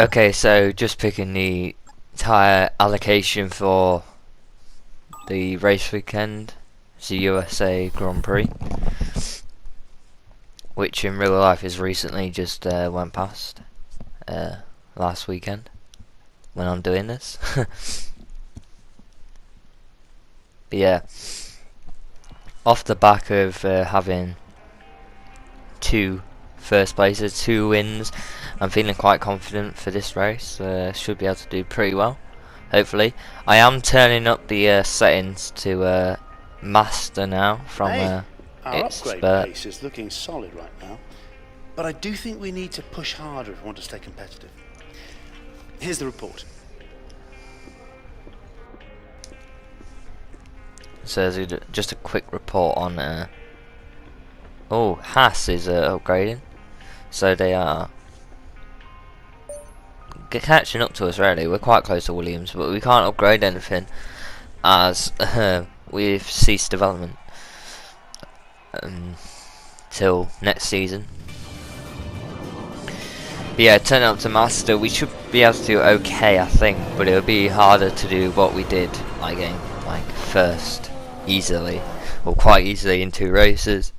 Okay, so just picking the tyre allocation for the race weekend. It's the USA Grand Prix, which in real life is recently just went past last weekend when I'm doing this. But yeah, off the back of having two first places, 2 wins, I'm feeling quite confident for this race. Should be able to do pretty well, hopefully. I am turning up the settings to master now from Our upgrade expert. pace is looking solid right now, but I do think we need to push harder if we want to stay competitive. Here's the report. So there's just a quick report on oh, Haas is upgrading, so they are catching up to us really. We're quite close to Williams, but we can't upgrade anything as we've ceased development till next season. But yeah, turn up to master, we should be able to do okay, I think, but it'll be harder to do what we did like getting like first easily, or quite easily in 2 races,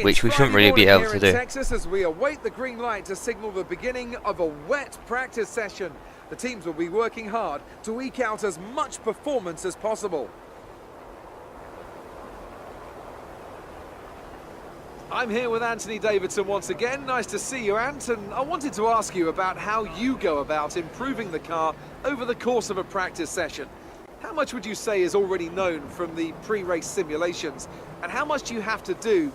which we shouldn't really be able to do. Texas, as we await the green light to signal the beginning of a wet practice session. The teams will be working hard to eke out as much performance as possible. I'm here with Anthony Davidson once again. Nice to see you, Ant, and I wanted to ask you about how you go about improving the car over the course of a practice session. How much would you say is already known from the pre-race simulations, and how much do you have to do,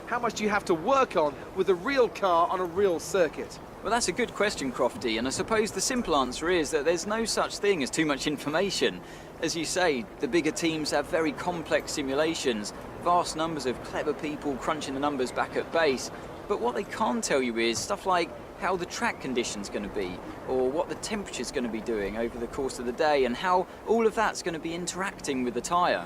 how much do you have to work on with a real car on a real circuit? Well, that's a good question, Crofty, and I suppose the simple answer is that there's no such thing as too much information. As you say, the bigger teams have very complex simulations, vast numbers of clever people crunching the numbers back at base, but what they can't tell you is stuff like how the track condition's going to be, or what the temperature's going to be doing over the course of the day, and how all of that's going to be interacting with the tyre.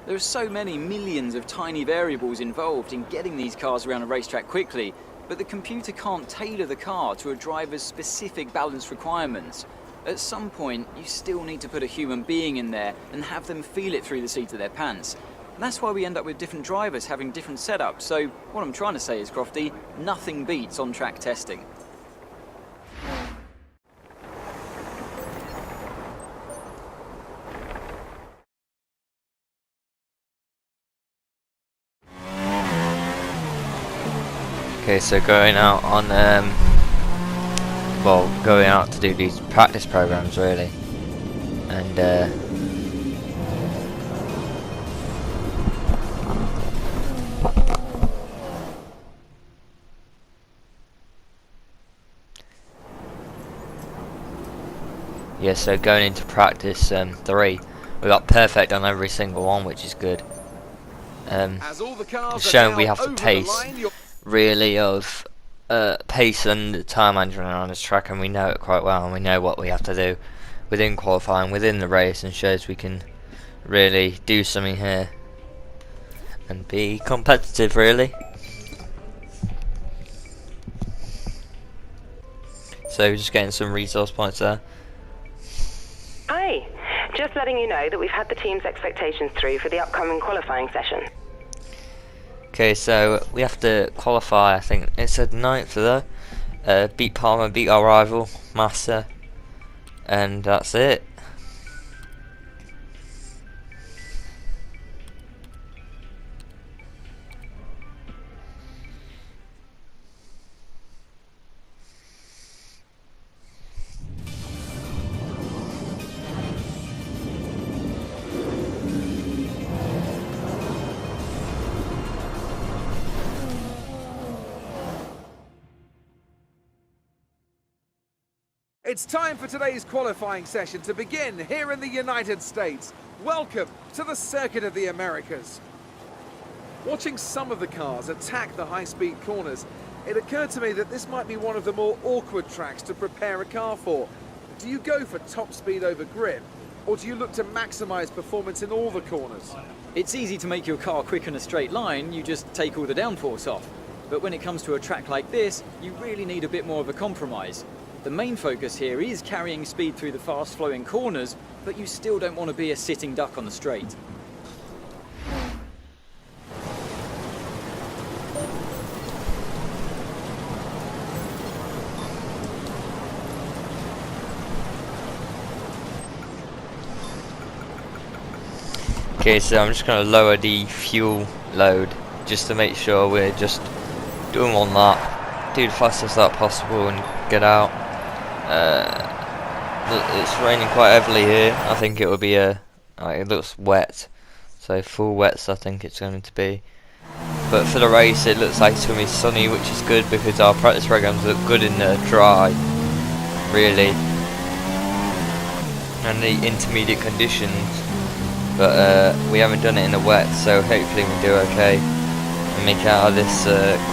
There are so many millions of tiny variables involved in getting these cars around a racetrack quickly, but the computer can't tailor the car to a driver's specific balance requirements. At some point, you still need to put a human being in there and have them feel it through the seat of their pants. And that's why we end up with different drivers having different setups. So what I'm trying to say is, Crofty, nothing beats on-track testing. Okay, so going out on going out to do these practice programs really, and yeah, so going into practice 3, we got perfect on every single one, which is good. Showing we have the pace really of pace and time management on this track, and we know it quite well, and we know what we have to do within qualifying, within the race, and shows we can really do something here and be competitive really. So just getting some resource points there. Hi, just letting you know that we've had the team's expectations through for the upcoming qualifying session. Okay, so we have to qualify, I think it said 9th though, beat Palmer, beat our rival, Massa, and that's it. It's time for today's qualifying session to begin here in the United States. Welcome to the Circuit of the Americas. Watching some of the cars attack the high-speed corners, it occurred to me that this might be one of the more awkward tracks to prepare a car for. Do you go for top speed over grip, or do you look to maximise performance in all the corners? It's easy to make your car quick in a straight line, you just take all the downforce off. But when it comes to a track like this, you really need a bit more of a compromise. The main focus here is carrying speed through the fast-flowing corners, but you still don't want to be a sitting duck on the straight. Okay, so I'm just going to lower the fuel load just to make sure we're just doing one lap, do the fastest lap possible and get out. It's raining quite heavily here. I think it will be it looks wet, so full wets I think it's going to be. But for the race it looks like it's going to be sunny, which is good because our practice programs look good in the dry, really, and the intermediate conditions. But we haven't done it in the wet, so hopefully we do okay and make out of this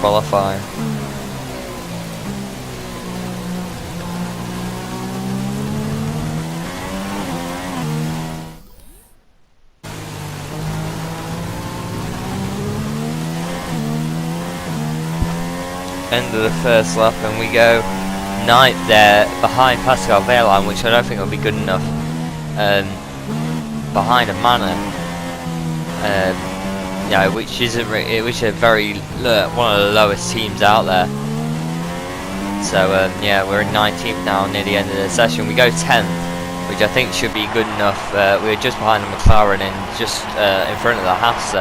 qualifying. End of the first lap and we go 9th there behind Pascal Wehrlein, which I don't think will be good enough. Behind a Manor, yeah, which isn't which are very one of the lowest teams out there. So yeah, we're in 19th now near the end of the session. We go 10th, which I think should be good enough. We're just behind the McLaren and just in front of the Haas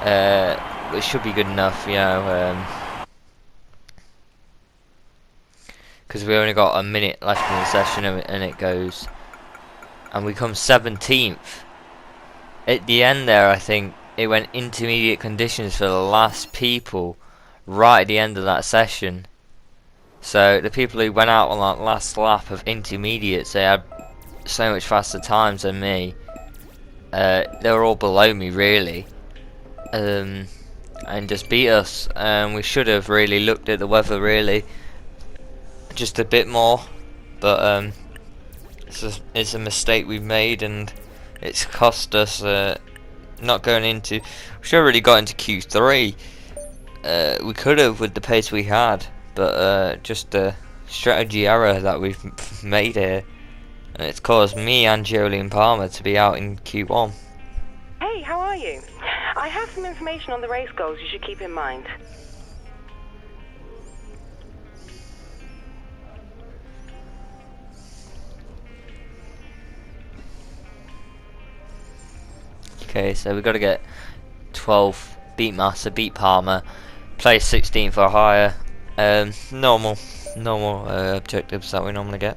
there, which should be good enough, you know, because we only got a minute left in the session and it goes. And we come 17th. At the end there, I think it went intermediate conditions for the last people right at the end of that session. So the people who went out on that last lap of intermediates, they had so much faster times than me. They were all below me really, and just beat us. We should have really looked at the weather really just a bit more, but it's a mistake we've made and it's cost us not going into. We should have really got into Q3. We could have with the pace we had, but just a strategy error that we've made here, and it's caused me and Jolene Palmer to be out in Q1. Hey, how are you? I have some information on the race goals you should keep in mind. Okay, so we've got to get 12, beat Massa, beat Palmer, place 16 for higher. Normal objectives that we normally get.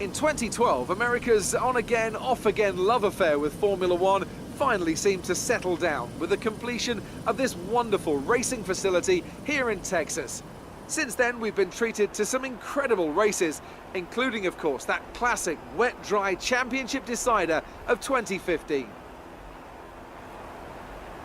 In 2012, America's on-again, off-again love affair with Formula One finally seemed to settle down with the completion of this wonderful racing facility here in Texas. Since then, we've been treated to some incredible races, including, of course, that classic wet-dry championship decider of 2015.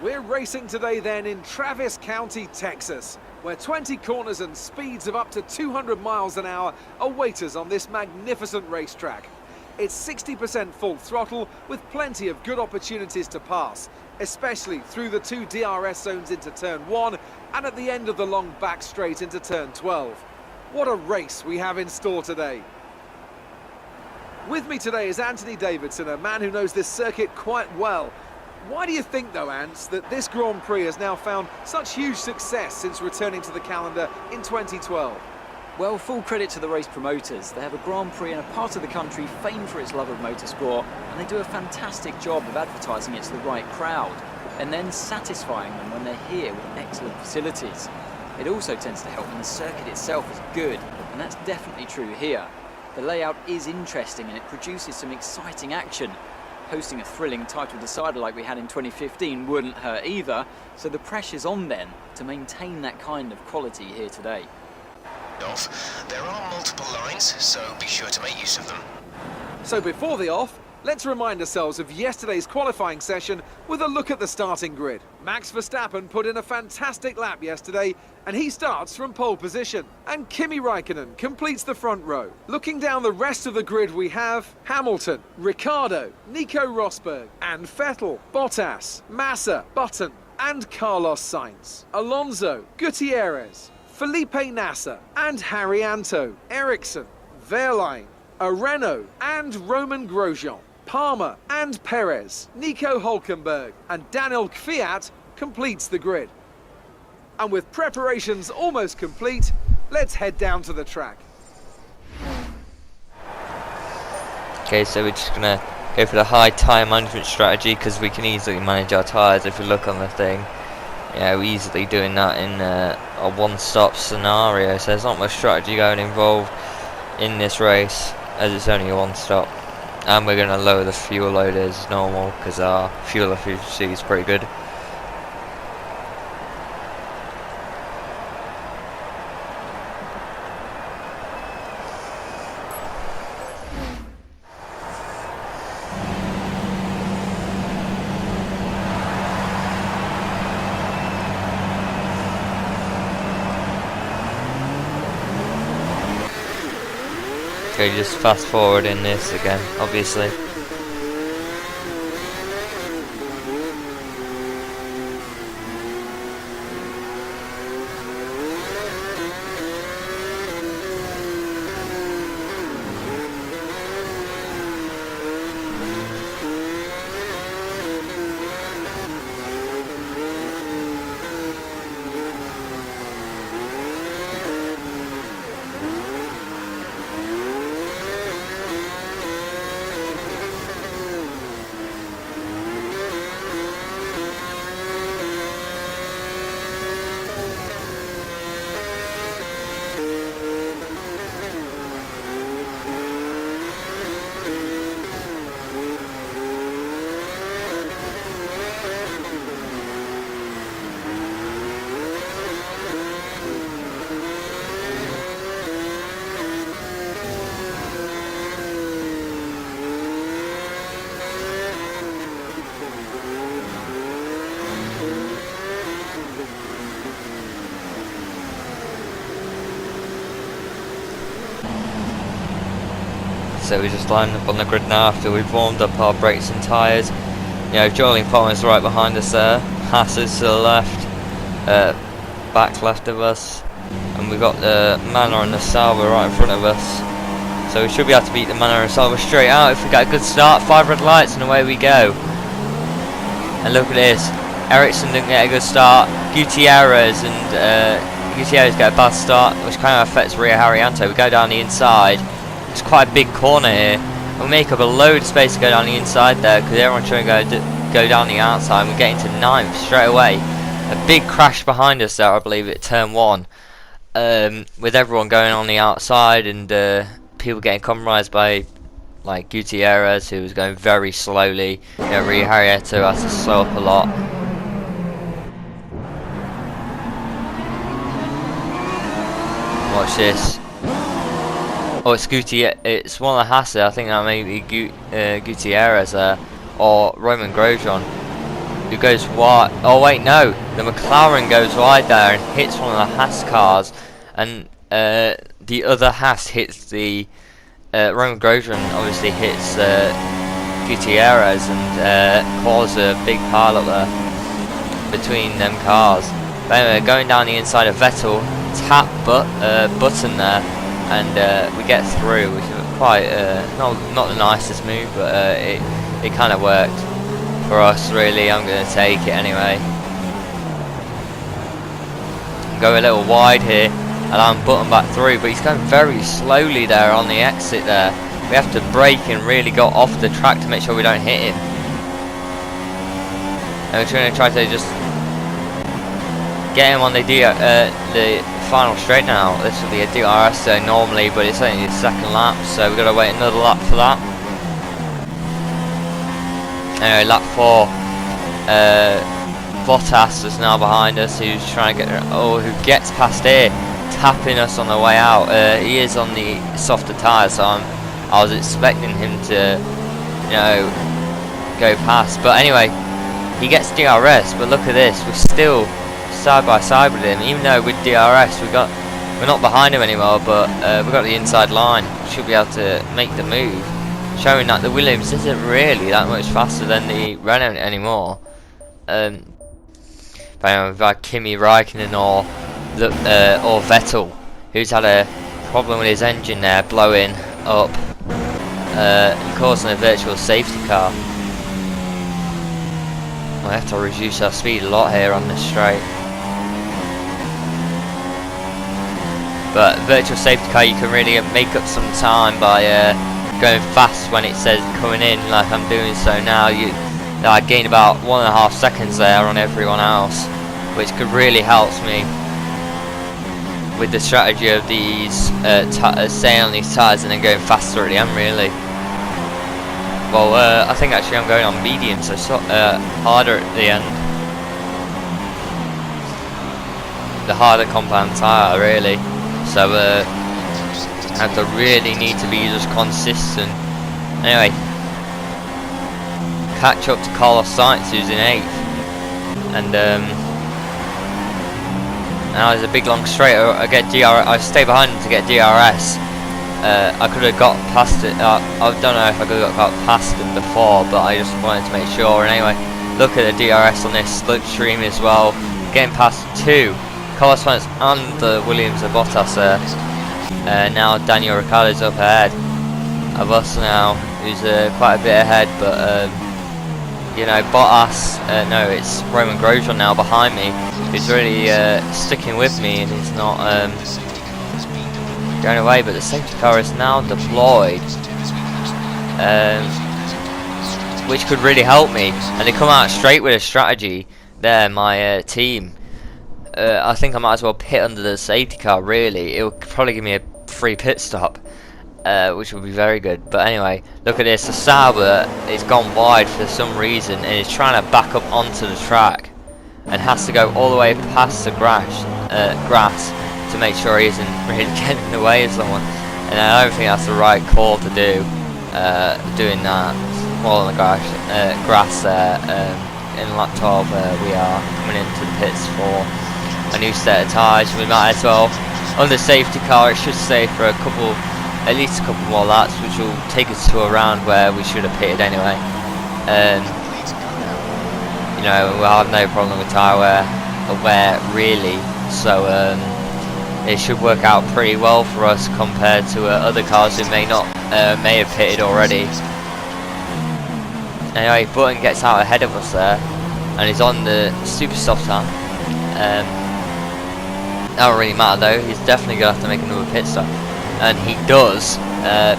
We're racing today then in Travis County, Texas, where 20 corners and speeds of up to 200 miles an hour await us on this magnificent racetrack. It's 60% full throttle with plenty of good opportunities to pass, especially through the 2 DRS zones into turn 1 and at the end of the long back straight into turn 12. What a race we have in store today. With me today is Anthony Davidson, a man who knows this circuit quite well. Why do you think, though, Ants, that this Grand Prix has now found such huge success since returning to the calendar in 2012? Well, full credit to the race promoters. They have a Grand Prix in a part of the country famed for its love of motorsport, and they do a fantastic job of advertising it to the right crowd, and then satisfying them when they're here with excellent facilities. It also tends to help when the circuit itself is good, and that's definitely true here. The layout is interesting and it produces some exciting action. Hosting a thrilling title decider like we had in 2015 wouldn't hurt either, so the pressure's on then to maintain that kind of quality here today. There are multiple lines, so be sure to make use of them. So before the off, let's remind ourselves of yesterday's qualifying session with a look at the starting grid. Max Verstappen put in a fantastic lap yesterday, and he starts from pole position. And Kimi Raikkonen completes the front row. Looking down the rest of the grid, we have Hamilton, Ricciardo, Nico Rosberg, and Vettel, Bottas, Massa, Button, and Carlos Sainz, Alonso, Gutierrez, Felipe Nasser, and Haryanto, Ericsson, Wehrlein, Renault, and Roman Grosjean. Palmer and Perez, Nico Hülkenberg, and Daniel Kvyat completes the grid. And with preparations almost complete, let's head down to the track. Okay, so we're just gonna go for the high tyre management strategy because we can easily manage our tyres if we look on the thing. Yeah, we're easily doing that in a one-stop scenario, so there's not much strategy going involved in this race as it's only a one-stop. And we're going to lower the fuel load as normal because our fuel efficiency is pretty good. Okay, just fast forward in this again, obviously. So we just lined up on the grid now after we've warmed up our brakes and tyres. You know, Jolene Palmer's right behind us there. Haas is to the left, back left of us, and we've got the Manor and the Sauber right in front of us. So we should be able to beat the Manor and Sauber straight out if we get a good start. 5 red lights and away we go. And look at this, Ericsson didn't get a good start. Gutierrez get a bad start, which kind of affects Rio Haryanto. We go down the inside. It's quite a big corner here. We'll make up a load of space to go down the inside there because everyone's trying to go down the outside. We're getting to 9th straight away. A big crash behind us there, I believe, at turn 1. With everyone going on the outside and people getting compromised by like Gutierrez, who was going very slowly. You know, Rio Haryanto had to slow up a lot. Watch this. Oh, it's it's one of the Haas. I think that may be Gutierrez or Roman Grosjean, who goes wide. Oh wait, no, the McLaren goes wide there and hits one of the Haas cars, and the other Haas hits the Roman Grosjean. Obviously hits Gutierrez and causes a big pile up there between them cars. But anyway, going down the inside of Vettel, tap button there. And we get through, which is quite not the nicest move, but it kind of worked for us really. I'm going to take it anyway. Go a little wide here, allow him button back through, but he's going very slowly there on the exit there. We have to brake and really go off the track to make sure we don't hit him. And we're going to try to just get him on the final straight now. This will be a DRS normally, but it's only the second lap, so we've got to wait another lap for that. Anyway, lap 4. Bottas is now behind us, who's trying to get, who gets past here, tapping us on the way out. He is on the softer tyres, so I was expecting him to, you know, go past. But anyway, he gets DRS. But look at this, we're still side by side with him, even though with DRS we're not behind him anymore. But we've got the inside line. We should be able to make the move, showing that the Williams isn't really that much faster than the Renault anymore. But anyway, we've had Kimi Räikkönen or Vettel, who's had a problem with his engine there, blowing up, and causing a virtual safety car. We have to reduce our speed a lot here on this straight. But virtual safety car, you can really make up some time by going fast when it says coming in, like I'm doing so now. I gain about 1.5 seconds there on everyone else, which could really help me with the strategy of these staying on these tyres and then going faster at the end, really. Well, I think actually I'm going on medium, so harder at the end. The harder compound tyre, really. So I have to really need to be just consistent. Anyway, catch up to Carlos Sainz, who's in 8th, and now there's a big long straight. I get DRS. I stay behind him to get DRS. I could have got past it. I don't know if I could have got past it before, but I just wanted to make sure. And anyway, look at the DRS on this slipstream as well. Getting past 2. Carlos Sainz and the Williams of Bottas there. Now Daniel Ricciardo's up ahead of us now, who's quite a bit ahead, but you know, Bottas, no, it's Roman Grosjean now behind me, who's really sticking with me and he's not going away. But the safety car is now deployed, which could really help me, and they come out straight with a strategy there, my team. I think I might as well pit under the safety car, really. It will probably give me a free pit stop, which would be very good. But anyway, look at this. The Sauber is gone wide for some reason and is trying to back up onto the track and has to go all the way past the grass to make sure he isn't really getting in the way of someone. And I don't think that's the right call to do, doing that while on the grass there. In lap 12 we are coming into the pits for a new set of tyres. We might as well, under safety car, it should stay for at least a couple more laps, which will take us to a round where we should have pitted anyway. You know, we'll have no problem with tyre wear really, so it should work out pretty well for us compared to other cars who may have pitted already. Anyway, Button gets out ahead of us there, and he's on the super soft tyre. That don't really matter though. He's definitely going to have to make another pit stop, and he does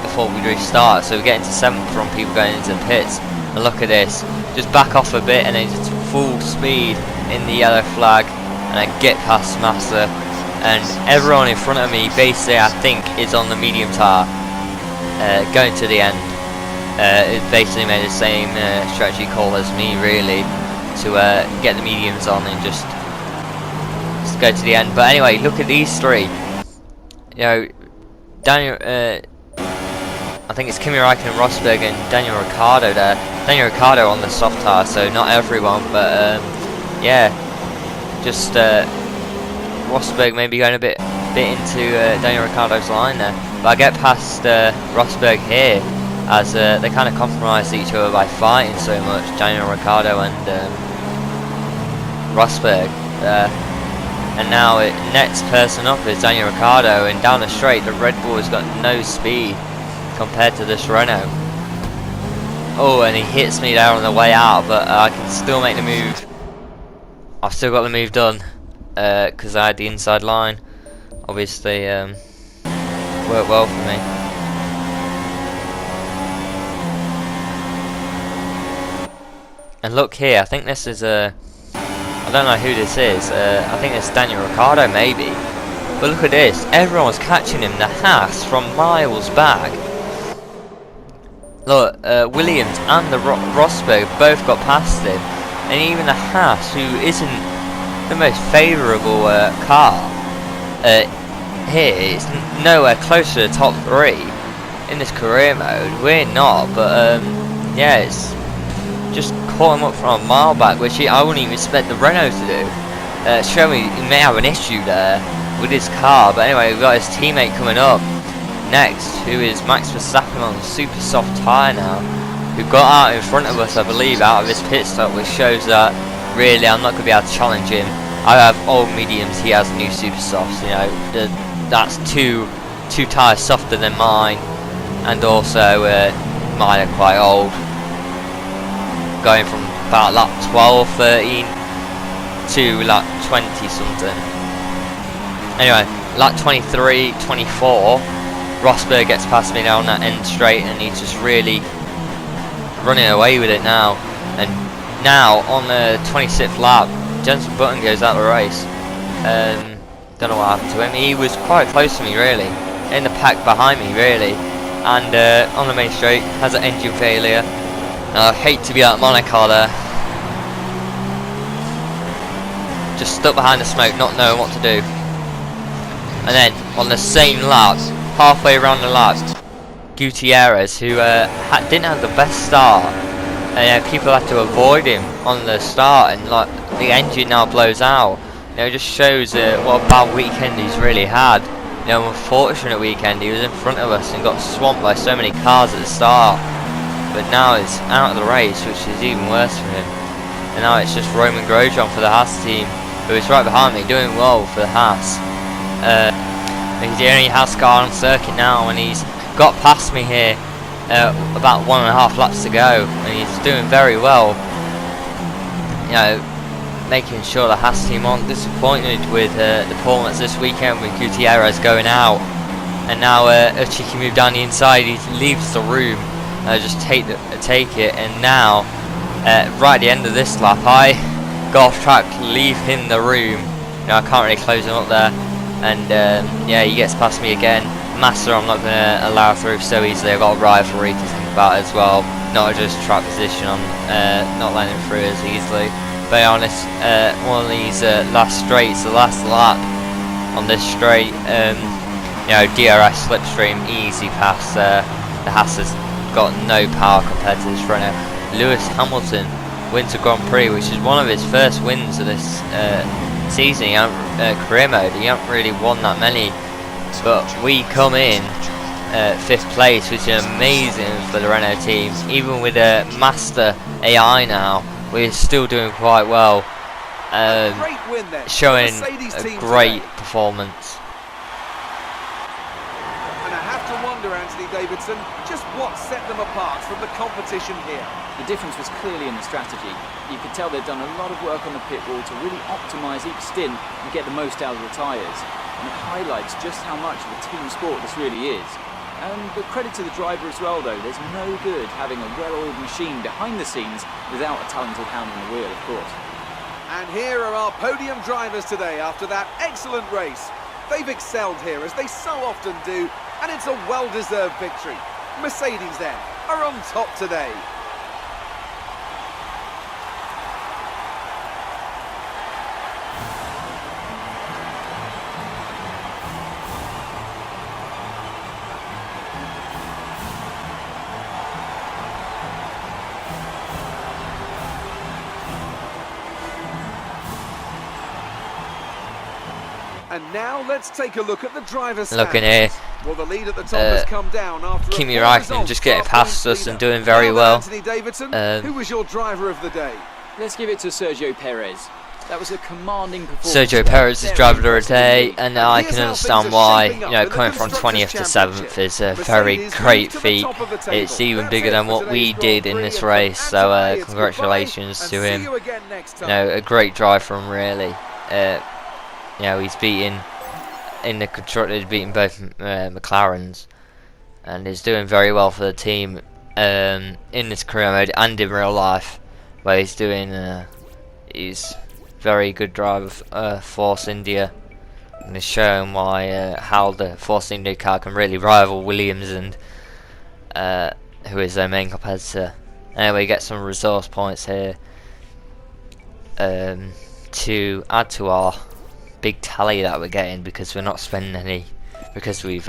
before we restart. So we're getting to 7th from people going into the pits. And look at this, just back off a bit and then just full speed in the yellow flag, and then get past Massa, and everyone in front of me basically I think is on the medium tyre, going to the end. It basically made the same strategy call as me, really, to get the mediums on and just go to the end. But anyway, look at these three. You know, Daniel, I think it's Kimi Räikkönen, Rosberg, and Daniel Ricciardo there. Daniel Ricciardo on the soft tyre, so not everyone, but yeah, just Rosberg maybe going a bit into Daniel Ricciardo's line there. But I get past Rosberg here, as they kind of compromised each other by fighting so much, Daniel Ricciardo and Rosberg. And now next person up is Daniel Ricciardo, and down the straight the Red Bull has got no speed compared to this Renault. Oh, and he hits me there on the way out, but I can still make the move. I've still got the move done because I had the inside line. Obviously worked well for me. And look here, I think this is I don't know who this is. I think it's Daniel Ricciardo maybe. But look at this. Everyone's catching him. The Haas from miles back Look, Williams and the Rosberg both got past him, and even the Haas, who isn't the most favourable car here, is nowhere close to the top 3 in this career mode. We're not, but yeah, it's just caught him up from a mile back, which I wouldn't even expect the Renault to do. Show me he may have an issue there with his car, but anyway, we've got his teammate coming up next, who is Max Verstappen on a super soft tyre now, who got out in front of us, I believe, out of his pit stop, which shows that really I'm not going to be able to challenge him. I have old mediums, he has new super softs, you know, that's two tyres softer than mine, and also mine are quite old, going from about lap 12, 13 to lap 20 something. Anyway, lap 23, 24, Rosberg gets past me now on that end straight, and he's just really running away with it now. And now on the 26th lap, Jenson Button goes out of the race. Don't know what happened to him. He was quite close to me, really, in the pack behind me, really. And on the main straight, has an engine failure. And I hate to be out Monaco there. Just stuck behind the smoke, not knowing what to do. And then on the same lap, halfway around the lap, Gutierrez, who didn't have the best start, and people had to avoid him on the start, and like the engine now blows out. You know, it just shows what a bad weekend he's really had. You know, unfortunate weekend. He was in front of us and got swamped by so many cars at the start, but now it's out of the race, which is even worse for him. And now it's just Roman Grosjean for the Haas team, who is right behind me, doing well for the Haas. He's the only Haas car on circuit now, and he's got past me here about 1.5 laps to go, and he's doing very well. You know, making sure the Haas team aren't disappointed with the performance this weekend with Gutierrez going out. And now a cheeky move down the inside, he leaves the room, just take it, and now right at the end of this lap, I go off track, leave him the room. You know, I can't really close him up there. And yeah, he gets past me again. Massa I'm not going to allow through so easily. I've got a rivalry to think about as well, not just track position. I'm not letting him through as easily. To be honest, one of these last straights, the last lap on this straight, you know, DRS slipstream, easy pass. The Haas has got no power compared to this Renault. Lewis Hamilton wins a Grand Prix, which is one of his first wins of this season. Career mode, he hasn't really won that many, but we come in 5th place, which is amazing for the Renault team. Even with a master AI now, we're still doing quite well, showing a great performance. And I have to wonder, Anthony Davidson, just what set them apart from the competition here. The difference was clearly in the strategy. You could tell they'd done a lot of work on the pit wall to really optimise each stint and get the most out of the tyres. And it highlights just how much of a team sport this really is. But credit to the driver as well, though. There's no good having a well-oiled machine behind the scenes without a talented hand on the wheel, of course. And here are our podium drivers today after that excellent race. They've excelled here, as they so often do, and it's a well-deserved victory. Mercedes, then, are on top today. And now let's take a look at the driver's Looking here, well, the lead at the top has come down after Kimi Räikkönen just getting past us and doing very well. Anthony Davidson, who was your driver of the day? Let's give it to Sergio Perez. That was a commanding performance. Sergio Perez is driver of the day, and I can understand why. You know, coming from 20th to 7th is a very great feat. It's even bigger than what we did in this race, so congratulations to him. You know, a great drive from really. You know, he's beaten in the constructors, beating both McLarens, and is doing very well for the team in this career mode and in real life, where he's doing he's very good driver of Force India, and is showing why how the Force India car can really rival Williams and who is their main competitor. Anyway, get some resource points here to add to our big tally that we're getting, because we're not spending any, because we've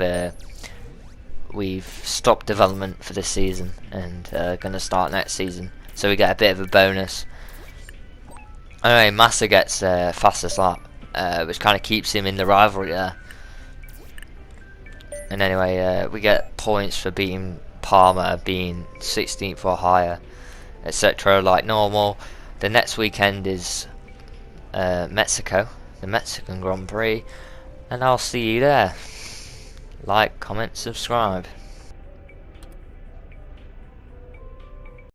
stopped development for this season and going to start next season, so we get a bit of a bonus. Anyway, Massa gets fastest lap, which kind of keeps him in the rivalry there. And anyway, we get points for beating Palmer, being 16th or higher, etc. like normal. The next weekend is Mexico, the Mexican Grand Prix, and I'll see you there. Like, comment, subscribe.